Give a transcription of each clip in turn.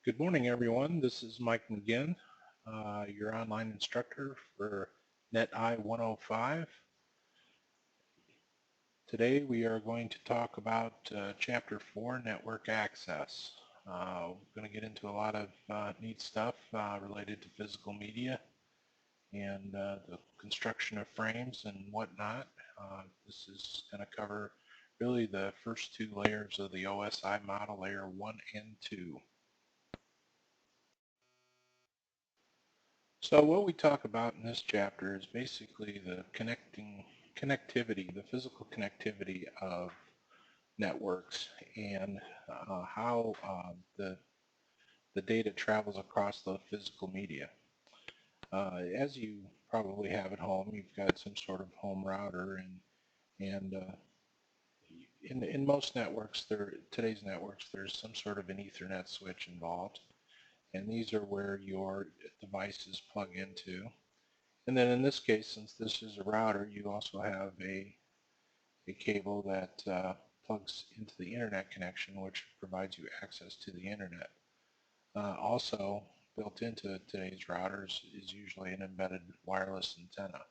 Good morning, everyone. This is Mike McGinn, your online instructor for NetI 105. Today we are going to talk about Chapter 4, Network Access. We're going to get into a lot of neat stuff related to physical media and the construction of frames and whatnot. This is going to cover really the first two layers of the OSI model, layer 1 and 2. So what we talk about in this chapter is basically the connectivity, the physical connectivity of networks and how the data travels across the physical media. As you probably have at home, you've got some sort of home router, and in most networks, today's networks, there's some sort of an Ethernet switch involved, and these are where your devices plug into. And then in this case, since this is a router, you also have a cable that plugs into the internet connection, which provides you access to the internet. Also built into today's routers is usually an embedded wireless antenna.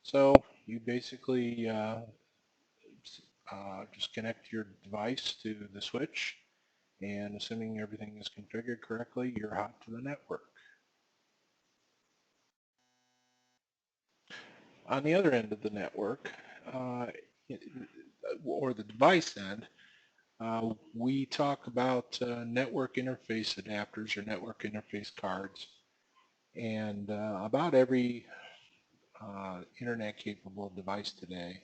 So you basically just connect your device to the switch, and assuming everything is configured correctly, you're hot to the network. On the other end of the network, or the device end, we talk about network interface adapters or network interface cards, and about every internet capable device today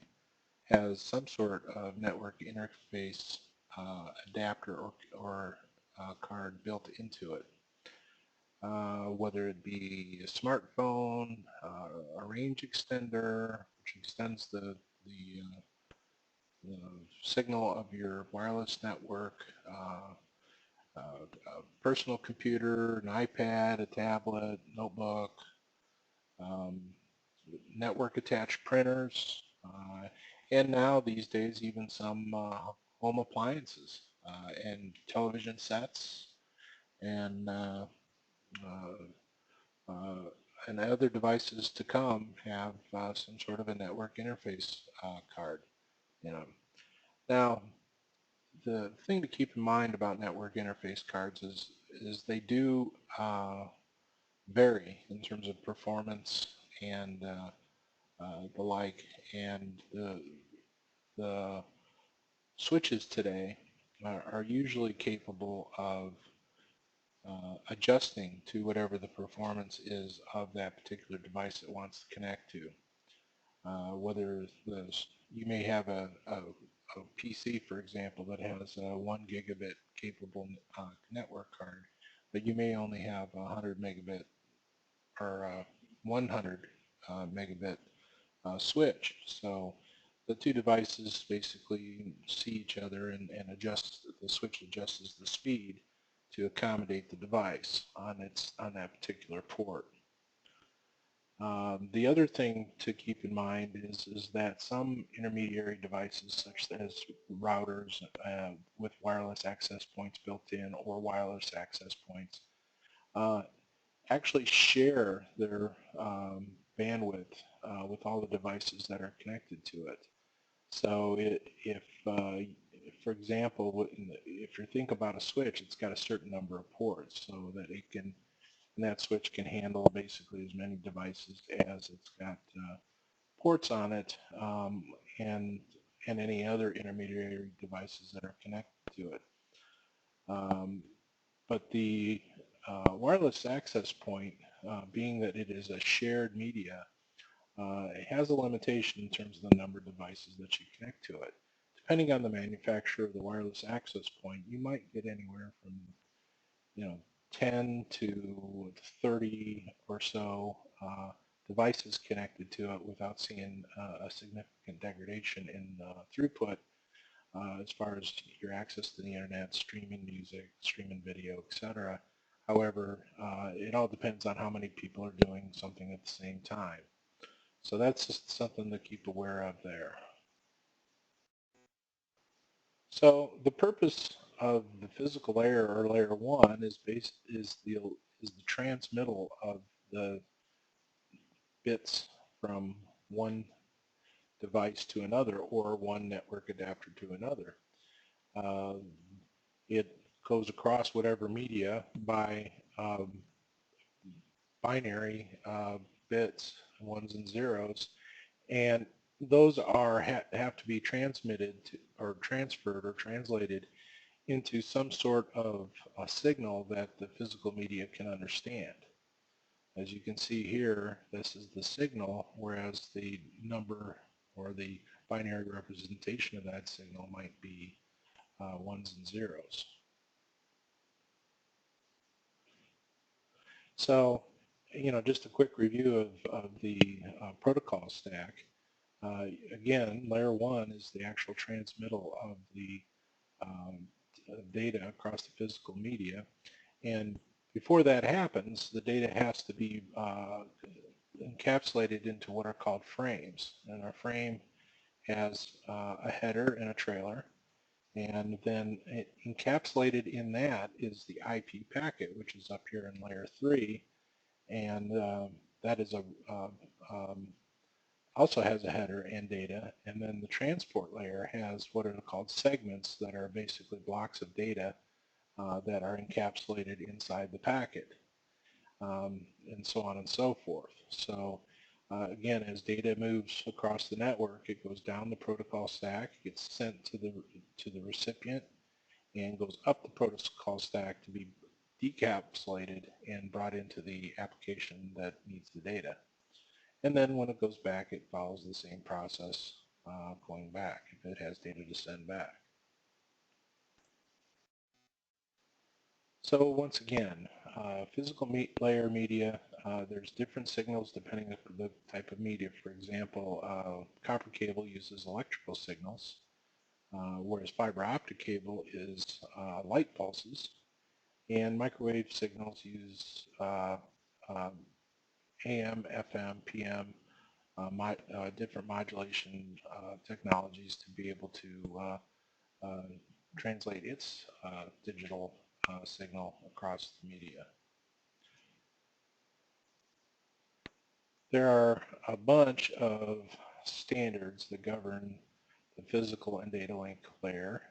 has some sort of network interface adapter or card built into it. Whether it be a smartphone, a range extender, which extends the signal of your wireless network, a personal computer, an iPad, a tablet, notebook, network attached printers, and now these days even some home appliances and television sets and and other devices to come have some sort of a network interface card in them. Now, the thing to keep in mind about network interface cards is they do vary in terms of performance and the like, and the switches today are usually capable of adjusting to whatever the performance is of that particular device it wants to connect to. Whether you may have a PC, for example, that has a 1 gigabit capable network card, but you may only have a 100 megabit or 100 megabit switch. So the two devices basically see each other and adjust, the switch adjusts the speed to accommodate the device on that particular port. The other thing to keep in mind is that some intermediary devices, such as routers with wireless access points built in or wireless access points, actually share their bandwidth with all the devices that are connected to it. So if, for example, if you think about a switch, it's got a certain number of ports so that it can, and that switch can handle basically as many devices as it's got ports on it, and any other intermediary devices that are connected to it. But the wireless access point, being that it is a shared media, it has a limitation in terms of the number of devices that you connect to it. Depending on the manufacturer of the wireless access point, you might get anywhere from 10 to 30 or so devices connected to it without seeing a significant degradation in throughput as far as your access to the internet, streaming music, streaming video, etc. However, it all depends on how many people are doing something at the same time. So that's just something to keep aware of there. So the purpose of the physical layer, or layer 1, is the transmittal of the bits from one device to another, or one network adapter to another. It goes across whatever media by binary bits, ones and zeros, and those have to be transmitted to, or transferred or translated into some sort of a signal that the physical media can understand. As you can see here, this is the signal, whereas the number or the binary representation of that signal might be ones and zeros. So, just a quick review of the protocol stack. Again, layer 1 is the actual transmittal of the data across the physical media. And before that happens, the data has to be encapsulated into what are called frames. And a frame has a header and a trailer. And then encapsulated in that is the IP packet, which is up here in layer 3. And that is also has a header and data. And then the transport layer has what are called segments, that are basically blocks of data that are encapsulated inside the packet, and so on and so forth. So again, as data moves across the network, it goes down the protocol stack, gets sent to the recipient, and goes up the protocol stack to be decapsulated and brought into the application that needs the data. And then when it goes back, it follows the same process going back if it has data to send back. So once again, physical layer media, there's different signals depending on the type of media. For example, copper cable uses electrical signals, whereas fiber optic cable is light pulses, and microwave signals use AM, FM, PM, different modulation technologies to be able to translate its digital signal across the media. There are a bunch of standards that govern the physical and data link layer,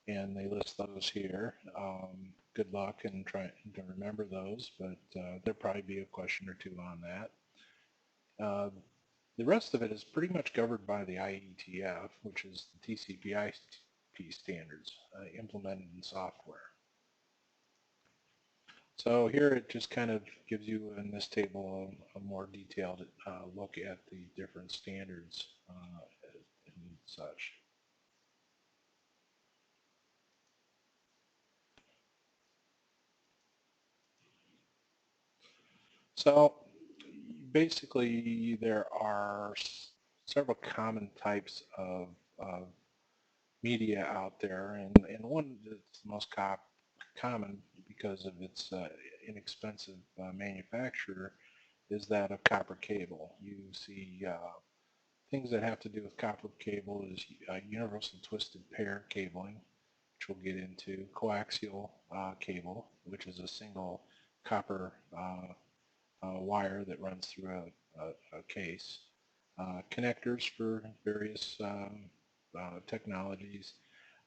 and they list those here. Good luck in trying to remember those, but there'll probably be a question or two on that. The rest of it is pretty much governed by the IETF, which is the TCP/IP standards implemented in software. So here it just kind of gives you in this table a more detailed look at the different standards and such. So basically there are several common types of media out there, and one that's the most common because of its inexpensive manufacture is that of copper cable. You see things that have to do with copper cable is universal twisted pair cabling, which we'll get into, coaxial cable, which is a single copper wire that runs through a case, connectors for various technologies,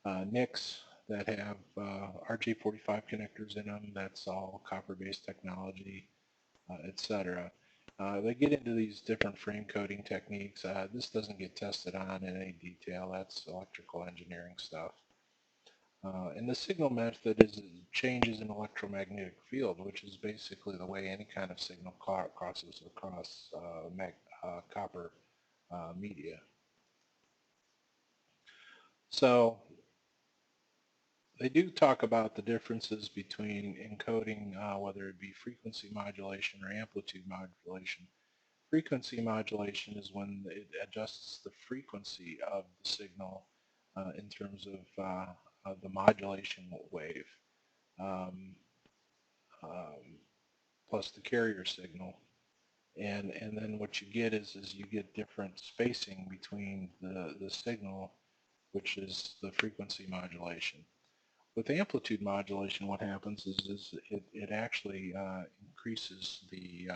NICs that have RJ45 connectors in them, that's all copper-based technology, etc. They get into these different frame coding techniques. This doesn't get tested on in any detail. That's electrical engineering stuff. And the signal method is changes in electromagnetic field, which is basically the way any kind of signal crosses across copper media. So they do talk about the differences between encoding, whether it be frequency modulation or amplitude modulation. Frequency modulation is when it adjusts the frequency of the signal in terms of the modulation wave, plus the carrier signal. And then what you get is you get different spacing between the signal, which is the frequency modulation. With amplitude modulation, what happens is it actually increases the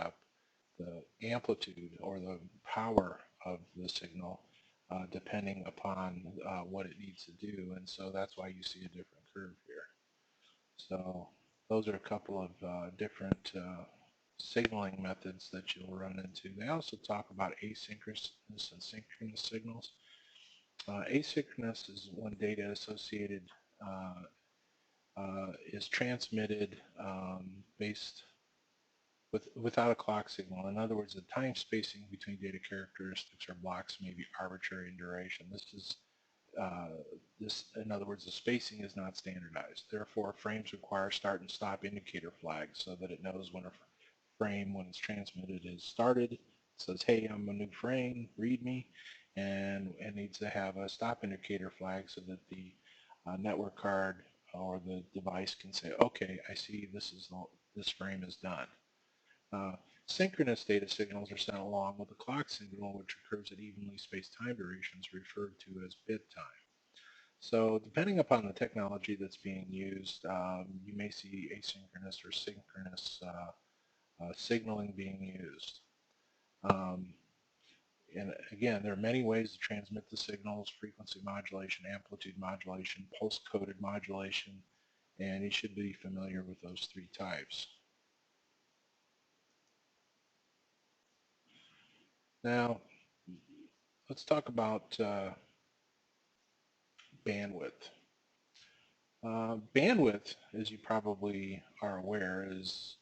amplitude or the power of the signal depending upon what it needs to do, and so that's why you see a different curve here. So those are a couple of different signaling methods that you'll run into. They also talk about asynchronous and synchronous signals. Asynchronous is when data associated is transmitted based without a clock signal. In other words, the time spacing between data characteristics or blocks may be arbitrary in duration. In other words, the spacing is not standardized. Therefore, frames require start and stop indicator flags so that it knows when a frame, when it's transmitted, is started. It says, hey, I'm a new frame, read me, and it needs to have a stop indicator flag so that the network card or the device can say, okay, I see this frame is done. Synchronous data signals are sent along with a clock signal which occurs at evenly spaced time durations referred to as bit time. So depending upon the technology that's being used, you may see asynchronous or synchronous signaling being used. And again, there are many ways to transmit the signals: frequency modulation, amplitude modulation, pulse-coded modulation, and you should be familiar with those three types. Now, let's talk about bandwidth. Bandwidth, as you probably are aware, is,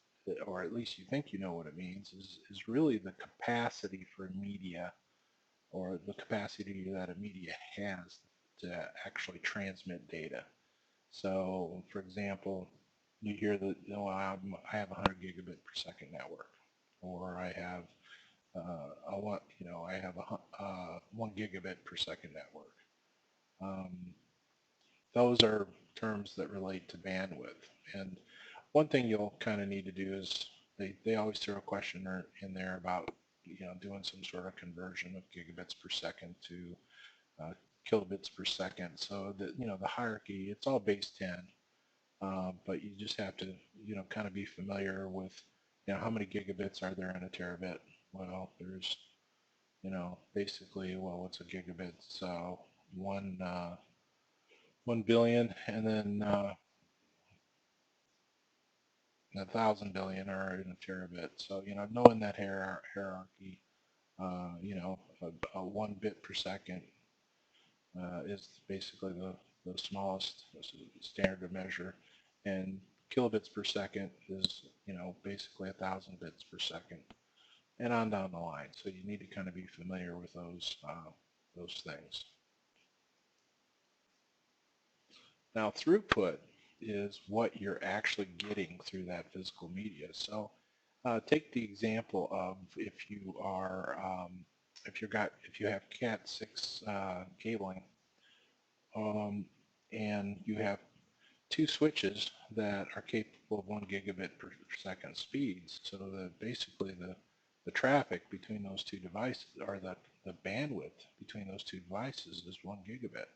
or at least you think you know what it means, is really the capacity for media, or the capacity that a media has to actually transmit data. So, for example, you hear that, you know, I have a 100 gigabit per second network, or I have I have a 1 gigabit per second network. Those are terms that relate to bandwidth. And one thing you'll kind of need to do is they always throw a question in there about doing some sort of conversion of gigabits per second to kilobits per second. So the hierarchy, it's all base 10, but you just have to kind of be familiar with how many gigabits are there in a terabit. Well, there's basically, well, what's a gigabit? So 1 billion, and then 1,000 billion are in a terabit. So knowing that hierarchy, a 1 bit per second is basically the smallest standard to measure, and kilobits per second is basically 1,000 bits per second, and on down the line. So you need to kind of be familiar with those things. Now, throughput is what you're actually getting through that physical media. So take the example of if you have Cat6 cabling, and you have two switches that are capable of 1 gigabit per second speeds, so that basically the traffic between those two devices, or the bandwidth between those two devices, is 1 gigabit.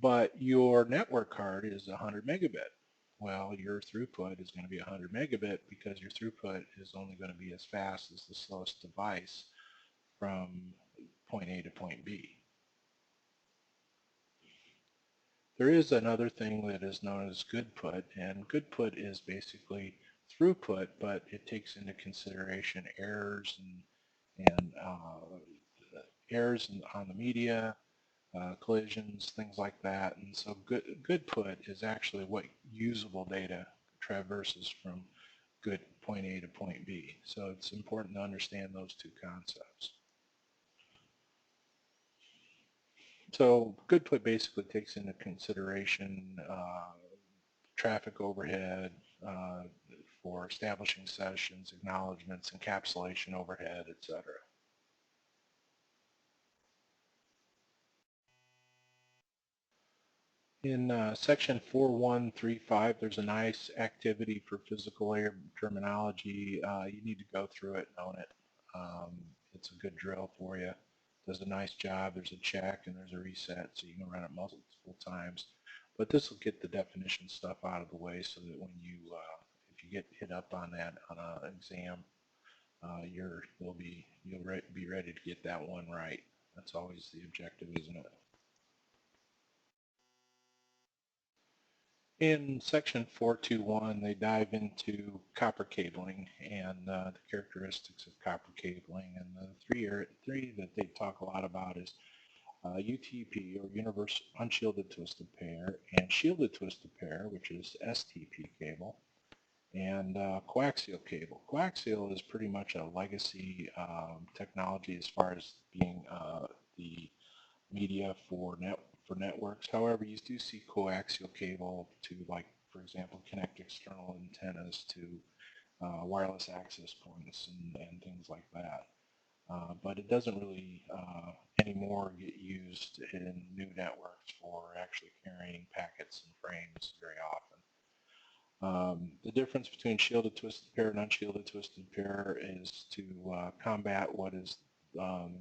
But your network card is 100 megabit. Well, your throughput is going to be 100 megabit because your throughput is only going to be as fast as the slowest device from point A to point B. There is another thing that is known as goodput, and goodput is basically throughput, but it takes into consideration errors and errors on the media, collisions, things like that. And so goodput is actually what usable data traverses from point A to point B. So it's important to understand those two concepts. So goodput basically takes into consideration traffic overhead for establishing sessions, acknowledgments, encapsulation overhead, etc. In section 4135, there's a nice activity for physical layer terminology. You need to go through it and own it. It's a good drill for you. Does a nice job. There's a check and there's a reset, so you can run it multiple times. But this will get the definition stuff out of the way so that when you, if you get hit up on that on an exam, you'll be ready to get that one right. That's always the objective, isn't it? In section 421, they dive into copper cabling and the characteristics of copper cabling. And the three that they talk a lot about is UTP, or Universal Unshielded Twisted Pair, and Shielded Twisted Pair, which is STP cable, and coaxial cable. Coaxial is pretty much a legacy technology as far as being the media for networks. However, you do see coaxial cable to, like, for example, connect external antennas to wireless access points and things like that. But it doesn't really anymore get used in new networks for actually carrying packets and frames very often. The difference between shielded twisted pair and unshielded twisted pair is to combat what is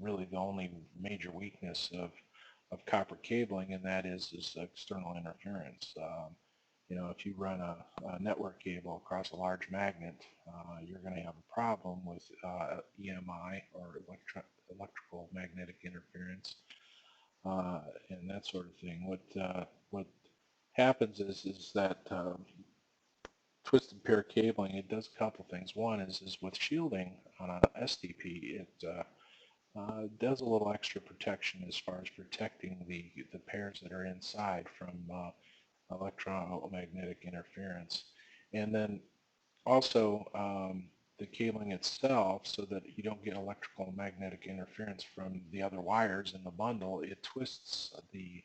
really the only major weakness of copper cabling, and that is external interference. If you run a network cable across a large magnet, you're going to have a problem with EMI, or electrical magnetic interference, and that sort of thing. What happens is that twisted pair cabling, it does a couple things. One is with shielding on a STP, it does a little extra protection as far as protecting the pairs that are inside from electromagnetic interference. And then also the cabling itself, so that you don't get electrical and magnetic interference from the other wires in the bundle, it twists the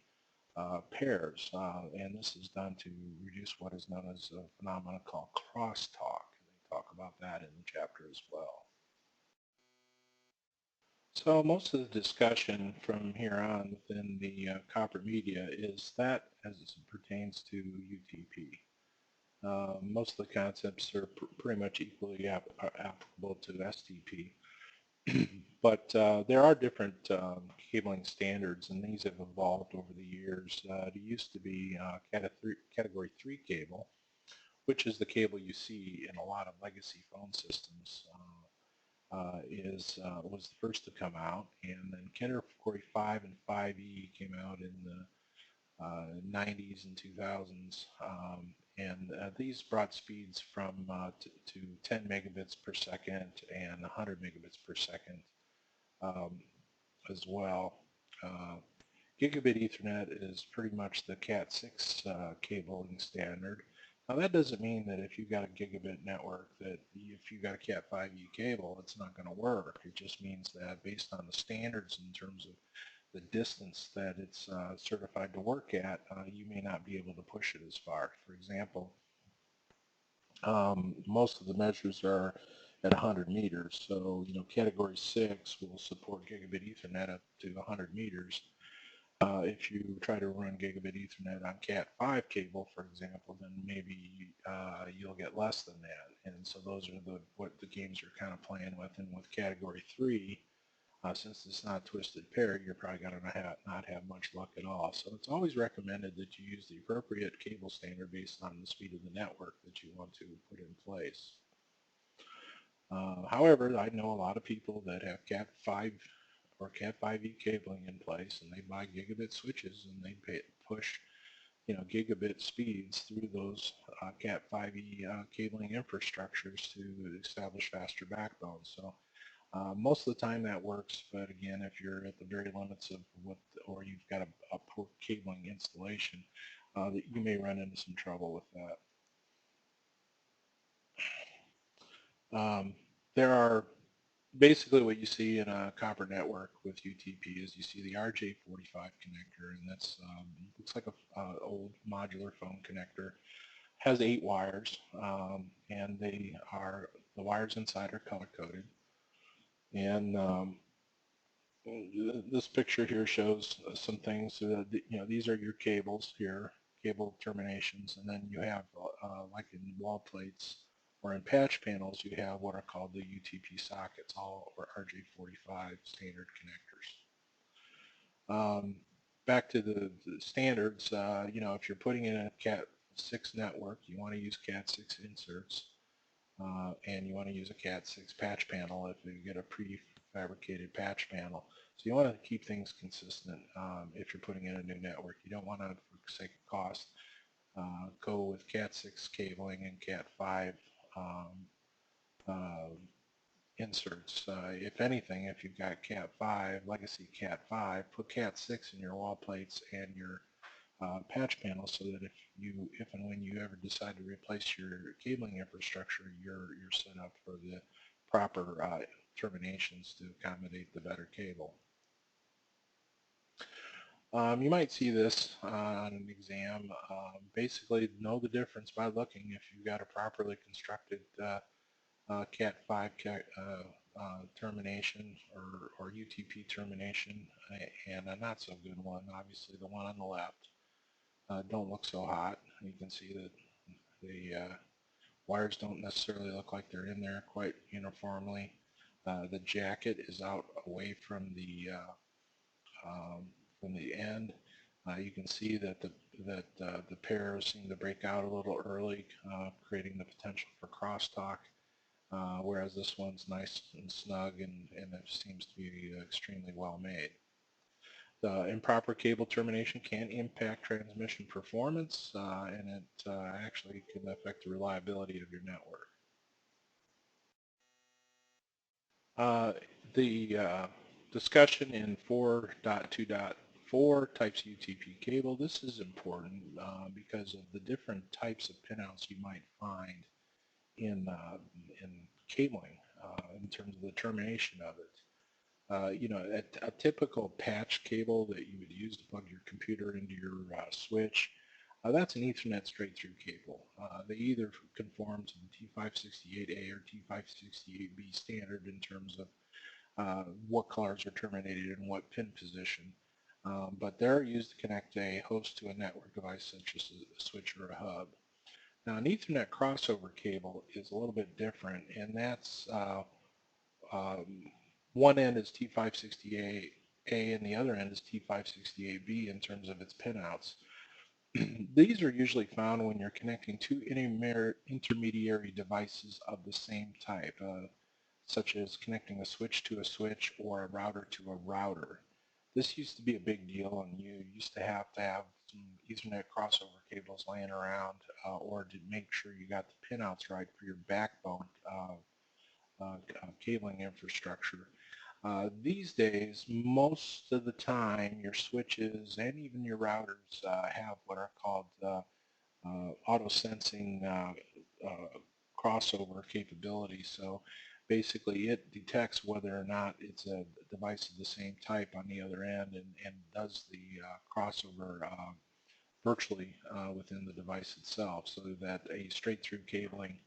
pairs, and this is done to reduce what is known as a phenomenon called crosstalk. They talk about that in the chapter as well. So most of the discussion from here on within the copper media is that as it pertains to UTP. Most of the concepts are pretty much equally applicable to STP. But there are different cabling standards, and these have evolved over the years. It used to be Category 3 cable, which is the cable you see in a lot of legacy phone systems. Was the first to come out, and then Category 5 and 5E came out in the 90s and 2000s, and these brought speeds from to 10 megabits per second and 100 megabits per second as well. Gigabit Ethernet is pretty much the Cat6 cabling standard. Now that doesn't mean that if you've got a gigabit network that if you've got a Cat 5e cable it's not going to work. It just means that based on the standards in terms of the distance that it's certified to work at, you may not be able to push it as far. For example, most of the measures are at 100 meters. So, Category 6 will support Gigabit Ethernet up to 100 meters. If you try to run Gigabit Ethernet on Cat 5 cable, for example, then maybe you'll get less than that. And so those are what the games you're kind of playing with. And with Category 3, since it's not a twisted pair, you're probably going to not have much luck at all. So it's always recommended that you use the appropriate cable standard based on the speed of the network that you want to put in place. However, I know a lot of people that have Cat 5 or Cat 5e cabling in place, and they buy gigabit switches, and they push gigabit speeds through those Cat 5e cabling infrastructures to establish faster backbones. So most of the time that works, but again, if you're at the very limits of or you've got a poor cabling installation, you may run into some trouble with that. There are basically what you see in a copper network with UTP is you see the RJ45 connector, and that's looks like a old modular phone connector. Has 8 wires, and the wires inside are color coded. And this picture here shows some things. These are your cables here, cable terminations, and then you have like in wall plates or in patch panels, you have what are called the UTP sockets, all or RJ45 standard connectors. back to the standards, you know, if you're putting in a Cat6 network, you want to use Cat6 inserts, and you want to use a Cat6 patch panel if you get a prefabricated patch panel. So you want to keep things consistent if you're putting in a new network. You don't want to, for sake of cost, go with Cat6 cabling and Cat5 um, uh, inserts. If anything, if you've got Cat5, legacy Cat5, put Cat6 in your wall plates and your patch panel so that if and when you ever decide to replace your cabling infrastructure, you're set up for the proper terminations to accommodate the better cable. You might see this on an exam. Basically, know the difference by looking. If you've got a properly constructed Cat5 termination or UTP termination, and a not so good one, obviously the one on the left, don't look so hot. You can see that the wires don't necessarily look like they're in there quite uniformly. The jacket is out away from the end. You can see that the pairs seem to break out a little early, creating the potential for crosstalk, whereas this one's nice and snug and it seems to be extremely well made. The improper cable termination can impact transmission performance, and it actually can affect the reliability of your network. The discussion in 4.2.4 types UTP cable, this is important because of the different types of pinouts you might find in cabling in terms of the termination of it. You know, a typical patch cable that you would use to plug your computer into your switch, that's an Ethernet straight-through cable. They either conform to the T568A or T568B standard in terms of what colors are terminated in what pin position. But they're used to connect a host to a network device such as a switch or a hub. Now, an Ethernet crossover cable is a little bit different, and that's one end is T568A and the other end is T568B in terms of its pinouts. These are usually found when you're connecting two intermediary devices of the same type, such as connecting a switch to a switch or a router to a router. This used to be a big deal, and you used to have some Ethernet crossover cables laying around or to make sure you got the pinouts right for your backbone cabling infrastructure. These days, most of the time, your switches and even your routers have what are called auto-sensing crossover capability. So basically it detects whether or not it's a device of the same type on the other end and does the crossover virtually within the device itself, so that a straight-through cabling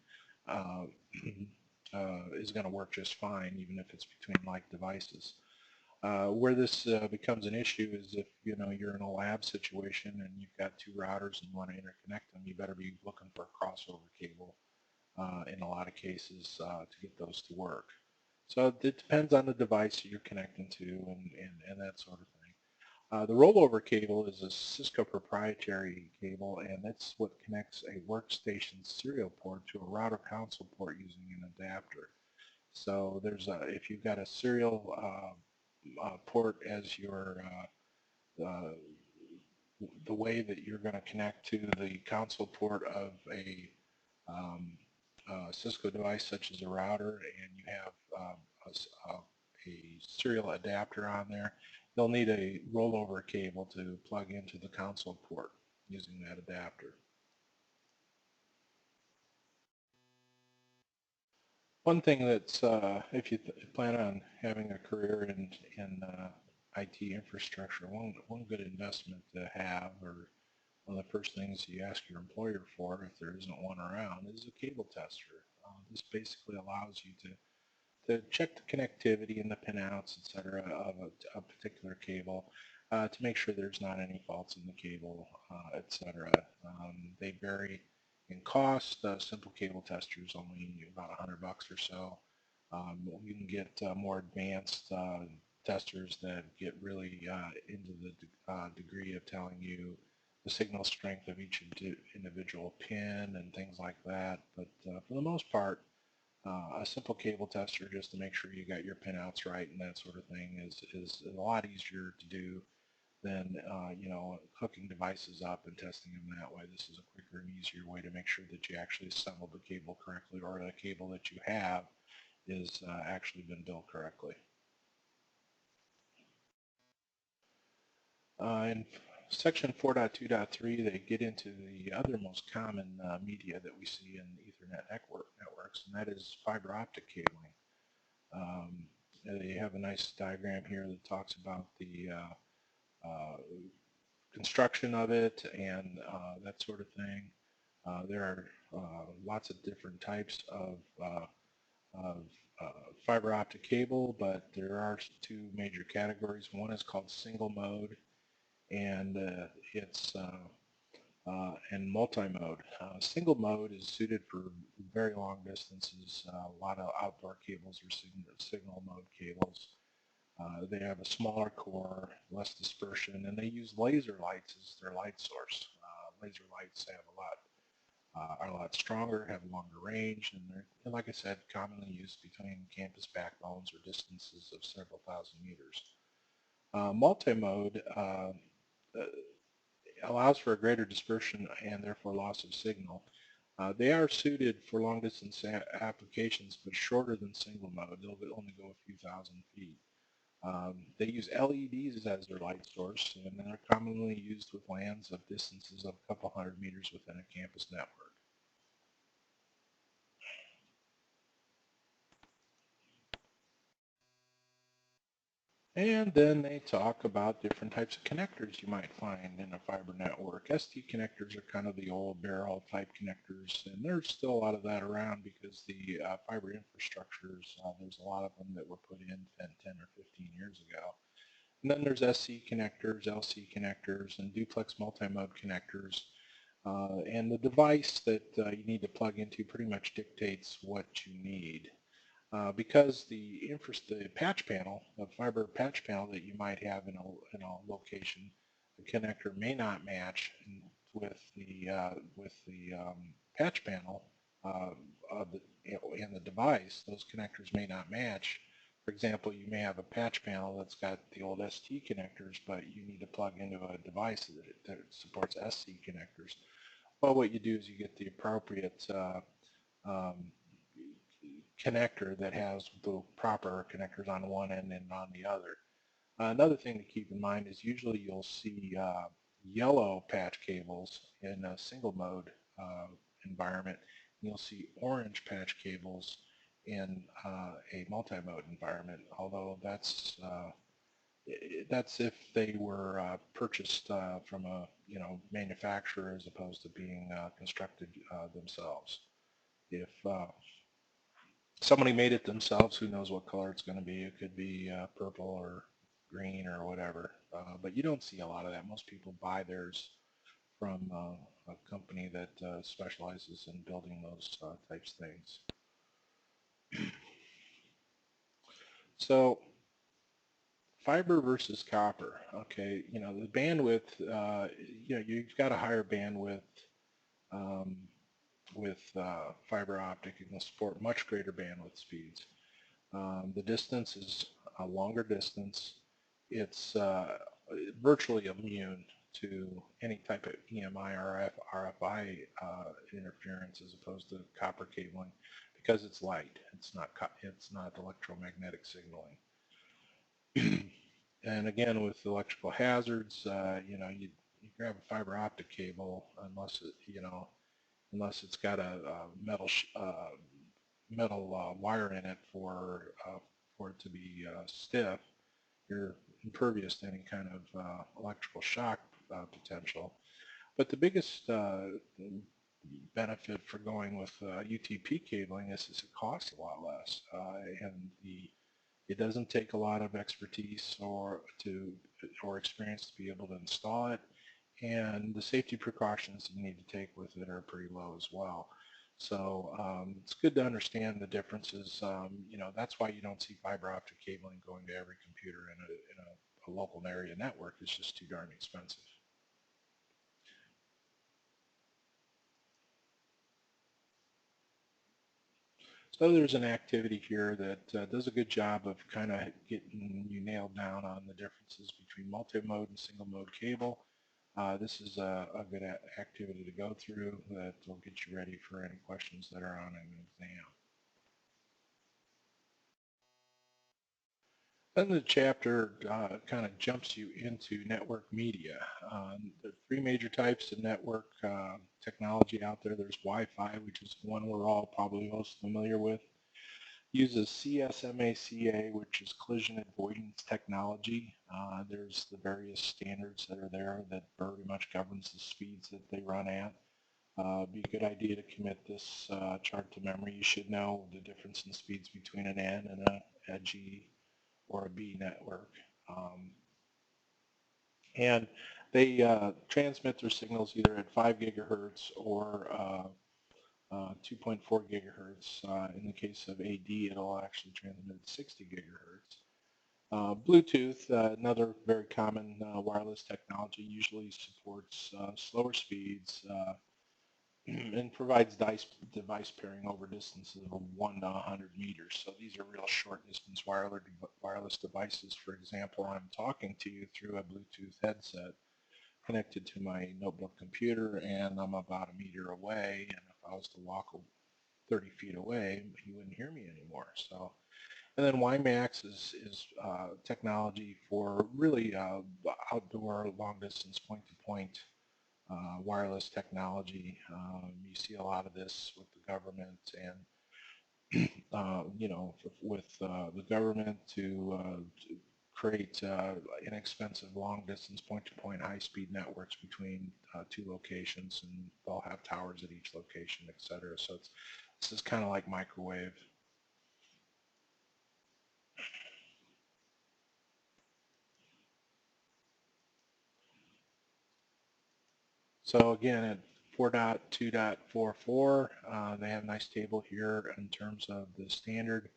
is going to work just fine even if it's between like devices. Where this becomes an issue is if you're in a lab situation and you've got two routers and you want to interconnect them, you better be looking for a crossover cable in a lot of cases to get those to work. So it depends on the device that you're connecting to and that sort of thing. The rollover cable is a Cisco proprietary cable, and that's what connects a workstation serial port to a router console port using an adapter. So if you've got a serial port as your the way that you're going to connect to the console port of a Cisco device such as a router, and you have a serial adapter on there, you'll need a rollover cable to plug into the console port using that adapter. One thing that's, if you plan on having a career in IT infrastructure, one good investment to have, or one of the first things you ask your employer for if there isn't one around, is a cable tester. This basically allows you to check the connectivity and the pinouts, etc., of a particular cable to make sure there's not any faults in the cable, etc. They vary in cost. Simple cable testers only about $100 or so. You can get more advanced testers that get really into the degree of telling you the signal strength of each individual pin and things like that. But for the most part, a simple cable tester just to make sure you got your pinouts right and that sort of thing is a lot easier to do than hooking devices up and testing them that way. This is a quicker and easier way to make sure that you actually assembled the cable correctly, or the cable that you have is actually been built correctly. In section 4.2.3, they get into the other most common media that we see in Ethernet networks, and that is fiber optic cabling. They have a nice diagram here that talks about the construction of it and that sort of thing. There are lots of different types of fiber optic cable, but there are two major categories. One is called single mode, and and multi-mode. Single mode is suited for very long distances. A lot of outdoor cables are signal mode cables. They have a smaller core, less dispersion, and they use laser lights as their light source. Laser lights have are a lot stronger, have longer range, and they're, like I said, commonly used between campus backbones or distances of several thousand meters. Multi-mode allows for a greater dispersion and therefore loss of signal. They are suited for long distance applications, but shorter than single mode. They'll only go a few thousand feet. They use LEDs as their light source, and they're commonly used with LANs of distances of a couple hundred meters within a campus network. And then they talk about different types of connectors you might find in a fiber network. ST connectors are kind of the old barrel type connectors, and there's still a lot of that around because the fiber infrastructures, there's a lot of them that were put in 10 or 15 years ago. And then there's SC connectors, LC connectors, and duplex multi-mode connectors. And the device that you need to plug into pretty much dictates what you need. Because the patch panel, the fiber patch panel that you might have in a location, the connector may not match with the patch panel in the device. Those connectors may not match. For example, you may have a patch panel that's got the old ST connectors, but you need to plug into a device that supports SC connectors. Well, what you do is you get the appropriate connector that has the proper connectors on one end and on the other. Another thing to keep in mind is usually you'll see yellow patch cables in a single mode environment. You'll see orange patch cables in a multi-mode environment, although that's if they were purchased from a manufacturer as opposed to being constructed themselves. If somebody made it themselves, who knows what color it's going to be. It could be purple or green or whatever, but you don't see a lot of that. Most people buy theirs from a company that specializes in building those types of things. So fiber versus copper. Okay, the bandwidth, you've got a higher bandwidth with fiber optic. It can support much greater bandwidth speeds. The distance is a longer distance. It's virtually immune to any type of EMI or RFI interference as opposed to copper cabling because it's light. It's not electromagnetic signaling. And again, with electrical hazards, you grab a fiber optic cable unless it's got a metal wire in it for it to be stiff. You're impervious to any kind of electrical shock potential. But the biggest benefit for going with UTP cabling is it costs a lot less, and it doesn't take a lot of expertise or experience to be able to install it, and the safety precautions you need to take with it are pretty low as well. So it's good to understand the differences. That's why you don't see fiber optic cabling going to every computer in a local area network. It's just too darn expensive. So there's an activity here that does a good job of kind of getting you nailed down on the differences between multi-mode and single-mode cable. This is a good activity to go through that will get you ready for any questions that are on an exam. Then the chapter kind of jumps you into network media. There are three major types of network technology out there. There's Wi-Fi, which is one we're all probably most familiar with. Uses CSMACA, which is collision avoidance technology. There's the various standards that are there that very much governs the speeds that they run at. Be a good idea to commit this chart to memory. You should know the difference in speeds between an N and a G or a B network. And they transmit their signals either at 5 gigahertz or 2.4 gigahertz. In the case of AD, it'll actually transmit at 60 gigahertz. Bluetooth, another very common wireless technology, usually supports slower speeds and provides device pairing over distances of 1 to 100 meters. So these are real short distance wireless devices. For example, I'm talking to you through a Bluetooth headset connected to my notebook computer, and I'm about a meter away, and if I was to walk 30 feet away, you wouldn't hear me anymore. So, and then WiMAX is technology for really outdoor long distance point-to-point wireless technology. You see a lot of this with the government and, with the government to create inexpensive long-distance point-to-point high-speed networks between two locations, and they'll have towers at each location, etc. So this is kind of like microwave. So again, at 4.2.44, they have a nice table here in terms of the standard,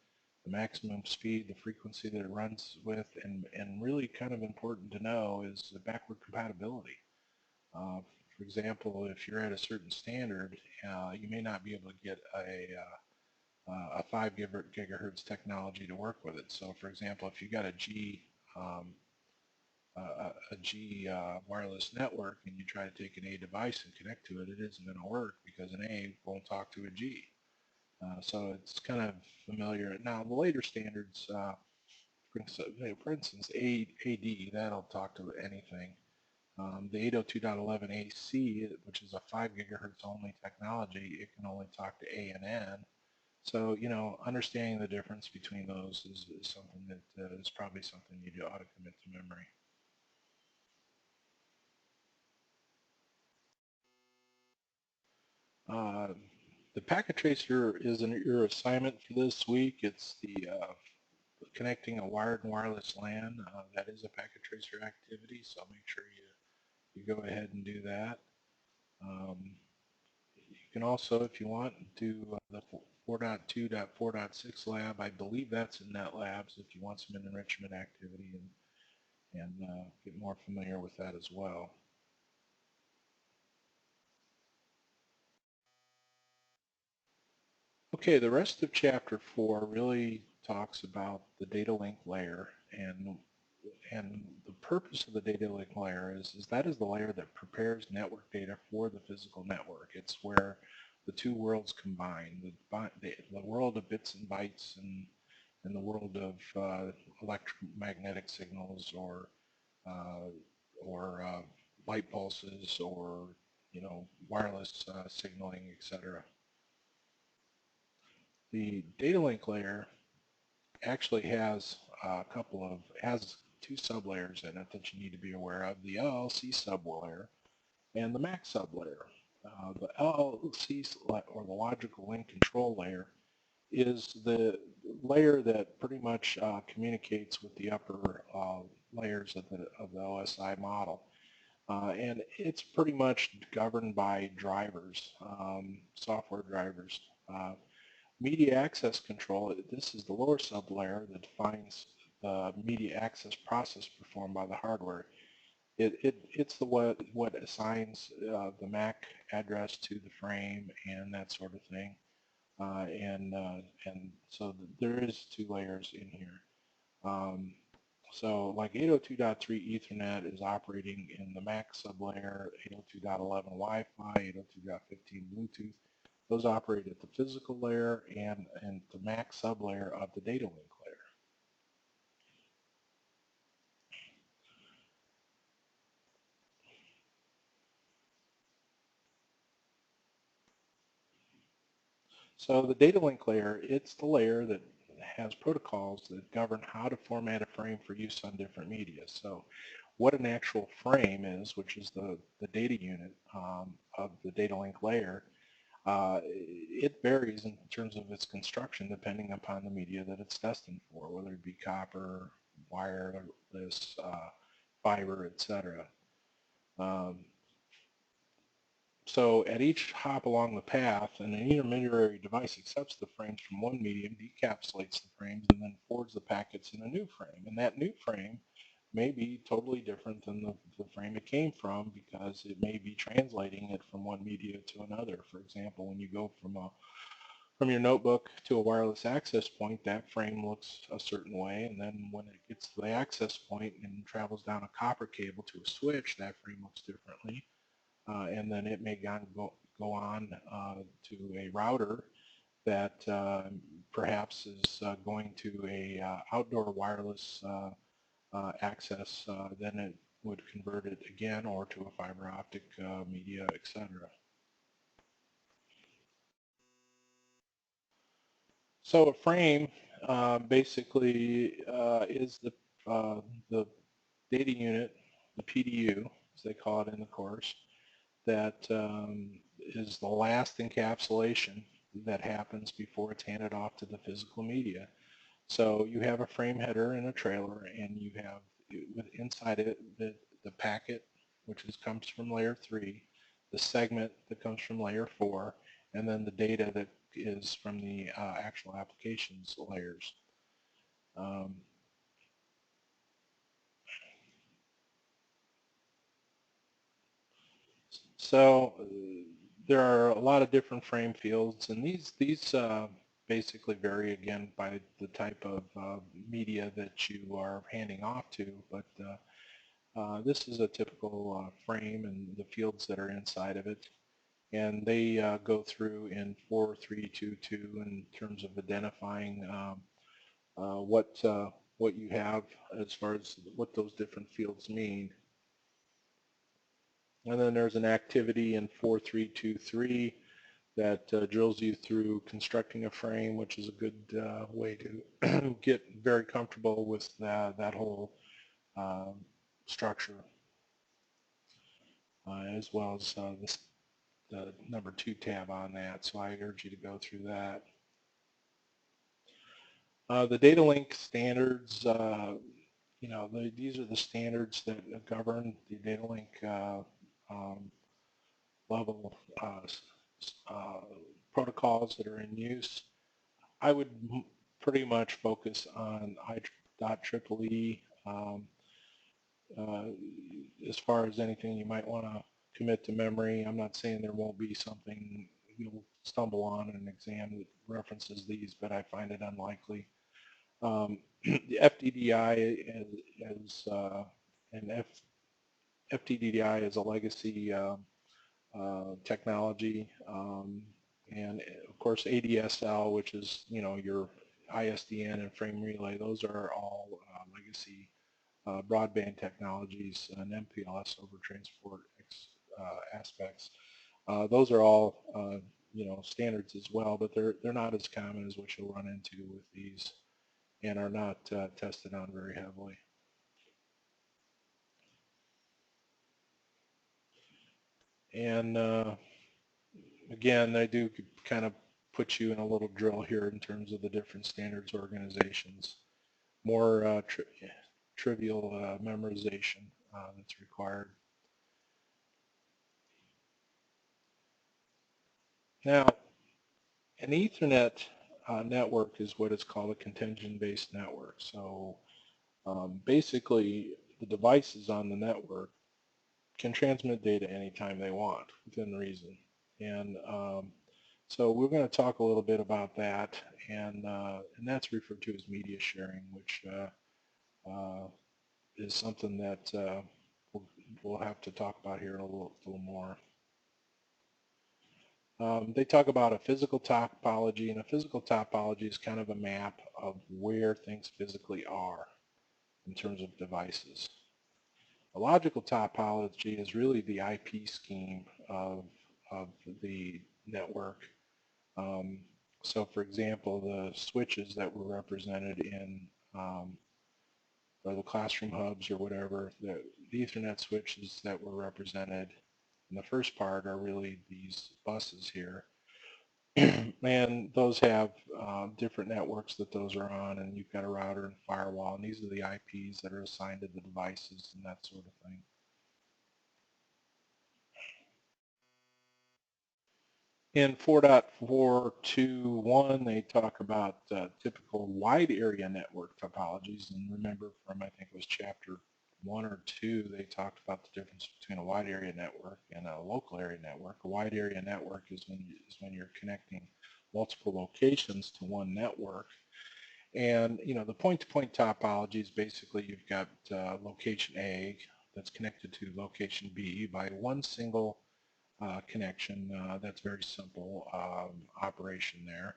the maximum speed, the frequency that it runs with, and really kind of important to know is the backward compatibility. For example, if you're at a certain standard, you may not be able to get a 5 gigahertz technology to work with it. So for example, if you got a G wireless network and you try to take an A device and connect to it, it isn't going to work because an A won't talk to a G. So it's kind of familiar. Now the later standards, for instance, AD, that'll talk to anything. The 802.11ac, which is a 5 gigahertz only technology, it can only talk to A and N. So, understanding the difference between those is something that is probably something you ought to commit to memory. The packet tracer is your assignment for this week. It's the connecting a wired and wireless LAN. That is a packet tracer activity, so make sure you go ahead and do that. You can also, if you want, do the 4.2.4.6 lab. I believe that's in NetLabs if you want some enrichment activity and get more familiar with that as well. Okay, the rest of chapter 4 really talks about the data link layer, and the purpose of the data link layer is that is the layer that prepares network data for the physical network. It's where the two worlds combine, the world of bits and bytes and the world of electromagnetic signals or light pulses or wireless signaling, etc. The data link layer actually has two sublayers in it that you need to be aware of: the LLC sublayer and the MAC sublayer. The LLC, or the logical link control layer, is the layer that pretty much communicates with the upper layers of the OSI model. And it's pretty much governed by drivers, software drivers. Media access control, this is the lower sublayer that defines the media access process performed by the hardware. It's what assigns the MAC address to the frame and that sort of thing. And so there is two layers in here. So like 802.3 Ethernet is operating in the MAC sublayer, 802.11 Wi-Fi, 802.15 Bluetooth. Those operate at the physical layer and the MAC sublayer of the data link layer. So the data link layer, it's the layer that has protocols that govern how to format a frame for use on different media. So what an actual frame is, which is the data unit of the data link layer, it varies in terms of its construction depending upon the media that it's destined for, whether it be copper, wireless, fiber, etc. So at each hop along the path, an intermediary device accepts the frames from one medium, decapsulates the frames, and then forwards the packets in a new frame. And that new frame may be totally different than the frame it came from because it may be translating it from one media to another. For example, when you go from your notebook to a wireless access point, that frame looks a certain way, and then when it gets to the access point and travels down a copper cable to a switch, that frame looks differently. And then it may go on to a router that perhaps is going to a outdoor wireless access, then it would convert it again or to a fiber optic media, etc. So a frame basically is the data unit, the PDU, as they call it in the course, that is the last encapsulation that happens before it's handed off to the physical media. So you have a frame header and a trailer, and you have inside it the packet, which comes from layer 3, the segment that comes from layer 4, and then the data that is from the actual applications layers. Um, so there are a lot of different frame fields, and these basically vary again by the type of media that you are handing off to, but this is a typical frame and the fields that are inside of it. And they go through in 4322 in terms of identifying what you have as far as what those different fields mean. And then there's an activity in 4323 that drills you through constructing a frame, which is a good way to get very comfortable with that whole structure, as well as the number 2 tab on that. So I urge you to go through that. The data link standards, these are the standards that govern the data link level protocols that are in use. I would pretty much focus on IEEE as far as anything you might want to commit to memory. I'm not saying there won't be something you'll stumble on in an exam that references these, but I find it unlikely. The FDDI FDDI is a legacy technology, and of course ADSL, which is your ISDN and frame relay. Those are all legacy broadband technologies and MPLS over transport aspects. Those are all standards as well, but they're not as common as what you'll run into with these, and are not tested on very heavily. And again, I do kind of put you in a little drill here in terms of the different standards organizations. More trivial memorization that's required. Now, an Ethernet network is what is called a contention-based network. So basically, the devices on the network can transmit data anytime they want within reason. And so we're going to talk a little bit about that, and that's referred to as media sharing, which is something that we'll have to talk about here a little more. They talk about a physical topology, and a physical topology is kind of a map of where things physically are in terms of devices. A logical topology is really the IP scheme of the network. So for example, the switches that were represented in or the classroom hubs or whatever, the Ethernet switches that were represented in the first part are really these buses here. And those have different networks that those are on, and you've got a router and firewall, and these are the IPs that are assigned to the devices and that sort of thing. In 4.421, they talk about typical wide area network topologies, and remember from, I think it was chapter 1 or 2, they talked about the difference between a wide area network and a local area network. A wide area network is when you're connecting multiple locations to one network. And the point-to-point topology is basically you've got location A that's connected to location B by one single connection. That's very simple operation there.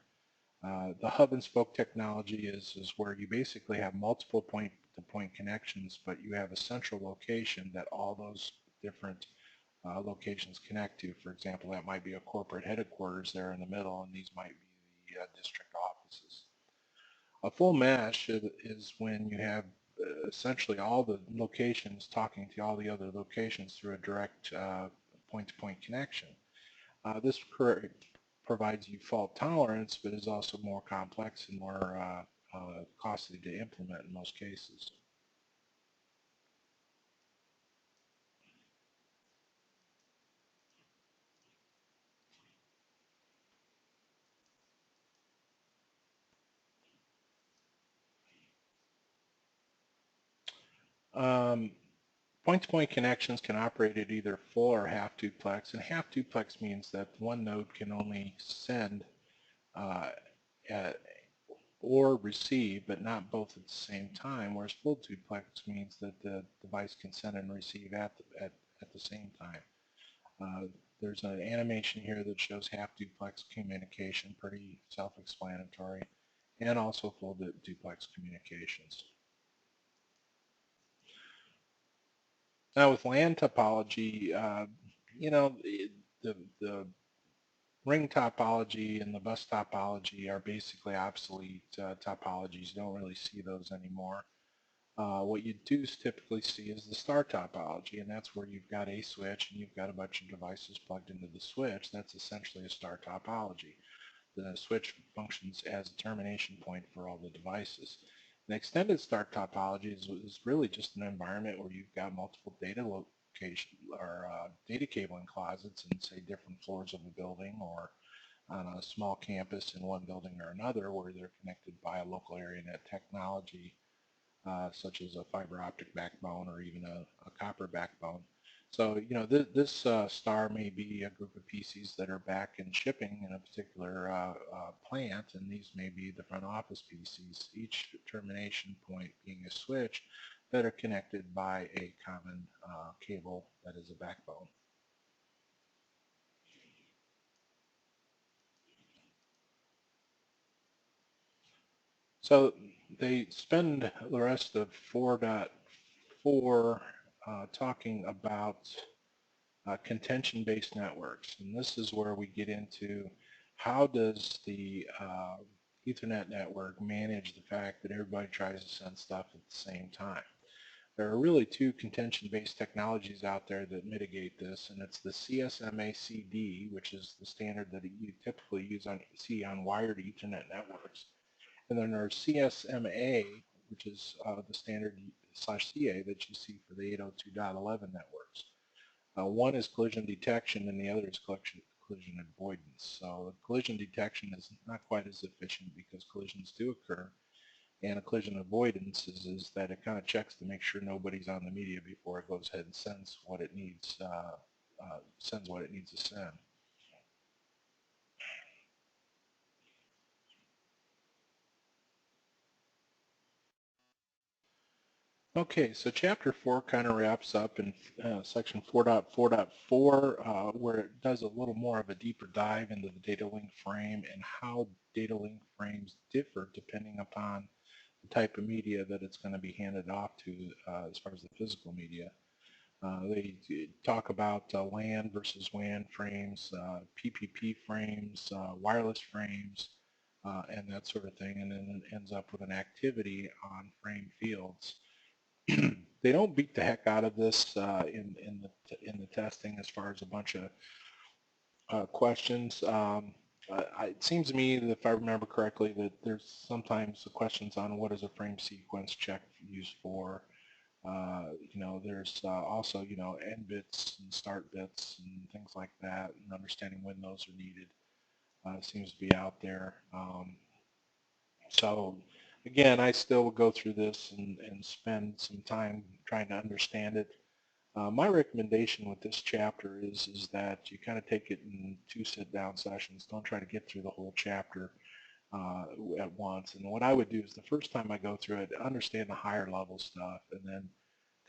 The hub and spoke technology is where you basically have multiple point-to-point connections, but you have a central location that all those different locations connect to. For example, that might be a corporate headquarters there in the middle, and these might be the district offices. A full mesh is when you have essentially all the locations talking to all the other locations through a direct point-to-point connection. This provides you fault tolerance, but is also more complex and more costly to implement in most cases. Point-to-point connections can operate at either full or half duplex, and half duplex means that one node can only send or receive, but not both at the same time, whereas full duplex means that the device can send and receive at the same time. There's an animation here that shows half duplex communication, pretty self-explanatory, and also full duplex communications. Now with LAN topology, the ring topology and the bus topology are basically obsolete topologies. You don't really see those anymore. What you do typically see is the star topology, and that's where you've got a switch and you've got a bunch of devices plugged into the switch. That's essentially a star topology. The switch functions as a termination point for all the devices. An extended star topology is really just an environment where you've got multiple data location or data cabling closets in, say, different floors of a building or on a small campus in one building or another where they're connected by a local area net technology such as a fiber optic backbone or even a copper backbone. So, this star may be a group of PCs that are back in shipping in a particular plant, and these may be the front office PCs, each termination point being a switch that are connected by a common cable that is a backbone. So they spend the rest of 4.4 talking about contention-based networks. And this is where we get into how does the Ethernet network manage the fact that everybody tries to send stuff at the same time. There are really two contention-based technologies out there that mitigate this, and it's the CSMA-CD, which is the standard that you typically see on wired Ethernet networks. And then there's CSMA, which is the standard /CA that you see for the 802.11 networks. One is collision detection and the other is collision collision avoidance. So collision detection is not quite as efficient because collisions do occur, and a collision avoidance is that it kind of checks to make sure nobody's on the media before it goes ahead and sends what it needs to send. Okay, so chapter 4 kind of wraps up in section 4.4.4 where it does a little more of a deeper dive into the data link frame and how data link frames differ depending upon the type of media that it's going to be handed off to as far as the physical media. They talk about LAN versus WAN frames, PPP frames, wireless frames, and that sort of thing, and then it ends up with an activity on frame fields. They don't beat the heck out of this in the testing as far as a bunch of questions. It seems to me that if I remember correctly that there's sometimes the questions on what is a frame sequence check used for. There's also, end bits and start bits and things like that, and understanding when those are needed seems to be out there. So again, I still will go through this and spend some time trying to understand it. My recommendation with this chapter is that you kind of take it in 2 sit-down sessions. Don't try to get through the whole chapter at once. And what I would do is the first time I go through it, understand the higher level stuff, and then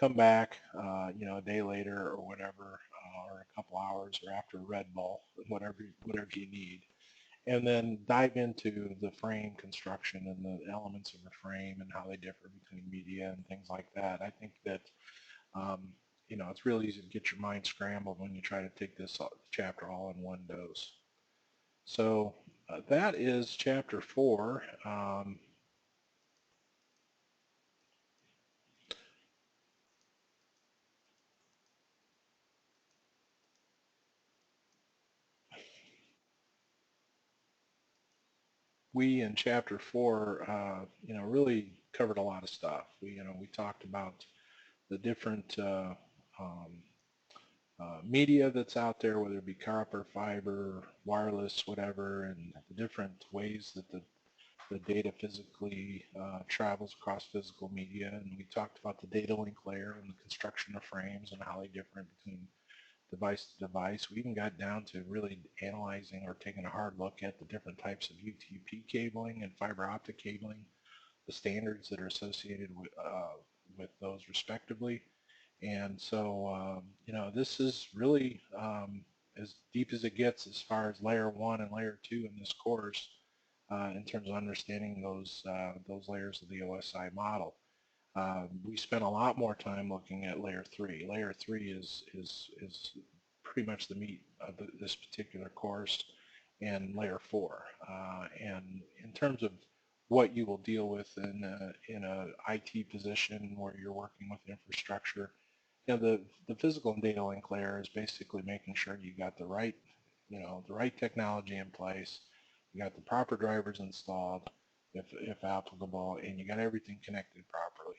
come back, a day later or whatever, or a couple hours, or after a Red Bull, whatever you need, and then dive into the frame construction and the elements of a frame and how they differ between media and things like that. I think that it's really easy to get your mind scrambled when you try to take this chapter all in one dose. So that is chapter 4. We in chapter 4, really covered a lot of stuff. We talked about the different media that's out there, whether it be copper, fiber, wireless, whatever, and the different ways that the data physically travels across physical media. And we talked about the data link layer and the construction of frames and how they differ between device to device. We even got down to really analyzing or taking a hard look at the different types of UTP cabling and fiber optic cabling, the standards that are associated with those respectively. And so, this is really as deep as it gets as far as layer 1 and layer 2 in this course in terms of understanding those layers of the OSI model. We spent a lot more time looking at layer 3. Layer 3 is pretty much the meat of this particular course, and layer 4. And in terms of what you will deal with in a IT position where you're working with infrastructure, the physical and data link layer is basically making sure you got the right technology in place, you got the proper drivers installed, if applicable, and you got everything connected properly.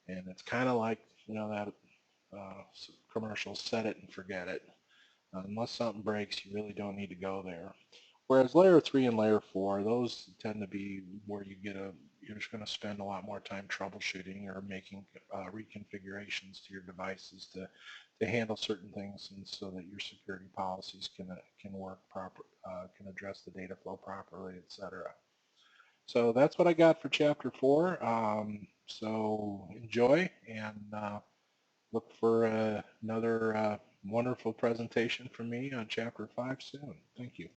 And it's kind of like that commercial, set it and forget it. Unless something breaks, you really don't need to go there. Whereas layer 3 and layer 4, those tend to be where you're just going to spend a lot more time troubleshooting or making reconfigurations to your devices to handle certain things, and so that your security policies can work proper, can address the data flow properly, etc. So that's what I got for chapter 4. So enjoy, and look for another wonderful presentation from me on chapter 5 soon. Thank you.